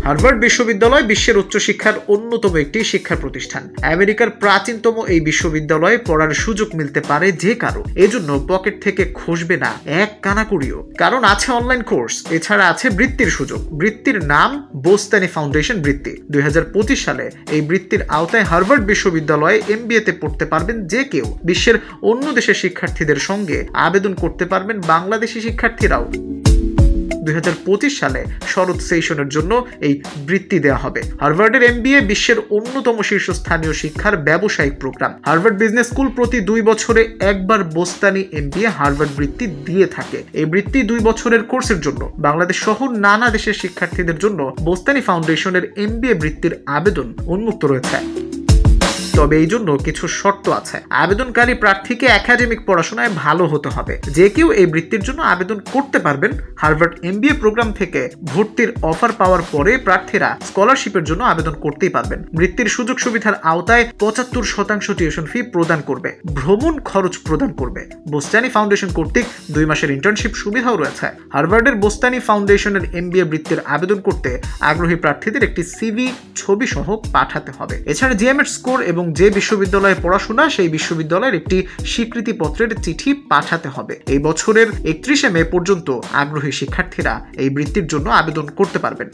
Harvard বিশ্ববিদ্যালয় বিশ্বের উচ্চশিক্ষার অন্যতম একটি শিক্ষা প্রতিষ্ঠান। আমেরিকার প্রাচীনতম এই বিশ্ববিদ্যালয়ে পড়ার সুযোগ মিলতে পারে যে কারো, এজন্য পকেট থেকে খসবে না এক কানাকুড়িও। কারণ আছে অনলাইন কোর্স, এছাড়া আছে বৃত্তির সুযোগ। বৃত্তির নাম বোস্তানি ফাউন্ডেশন বৃত্তি। 2025 সালে এই বৃত্তির আওতায় হার্ভার্ড বিশ্ববিদ্যালয়ে MBA তে পড়তে পারবেন যে কেউ। বিশ্বের অন্য দেশের শিক্ষার্থীদের সঙ্গে আবেদন করতে পারবেন বাংলাদেশি শিক্ষার্থীরাও। 2025 সালে শরৎ সেশনের জন্য এই বৃত্তি দেওয়া হবে। হার্ভার্ডের MBA বিশ্বের অন্যতম শীর্ষস্থানীয় শিক্ষার ব্যবসায়িক প্রোগ্রাম। হার্ভার্ড বিজনেস স্কুল প্রতি 2 বছরে একবার বোস্তানি MBA হার্ভার্ড বৃত্তি দিয়ে থাকে। এই বৃত্তি 2 বছরের কোর্সের জন্য বাংলাদেশ সহ নানা দেশের শিক্ষার্থীদের জন্য বোস্তানি ফাউন্ডেশনের MBA বৃত্তির আবেদন উন্মুক্ত রয়েছে। তবে এই জন্য কিছু শর্ত আছে। আবেদনকারী প্রার্থীকে একাডেমিক পড়াশোনায় ভালো হতে হবে। যে কেউ এই বৃত্তির জন্য আবেদন করতে পারবেন। হার্ভার্ড MBA প্রোগ্রাম থেকে ভর্তির অফার পাওয়ার পরে প্রার্থীরা স্কলারশিপের জন্য আবেদন করতেই পারবেন। বৃত্তির সুযোগ সুবিধার আওতায় 75% টিউশন ফি প্রদান করবে, ভ্রমণ খরচ প্রদান করবে। বোস্তানি ফাউন্ডেশন কর্তৃক 2 মাসের ইন্টার্নশিপ সুবিধাও রয়েছে। হার্ভার্ডের বোস্তানি ফাউন্ডেশনের MBA বৃত্তির আবেদন করতে আগ্রহী প্রার্থীদের একটি CV ছবি সহ পাঠাতে হবে। এছাড়া GMAT স্কোর এবং যে বিশ্ববিদ্যালয়ে পড়াশোনা সেই বিশ্ববিদ্যালয়ের একটি স্বীকৃতিপত্রের চিঠি পাঠাতে হবে। এই বছরের 31 মে পর্যন্ত আগ্রহী শিক্ষার্থীরা এই বৃত্তির জন্য আবেদন করতে পারবেন।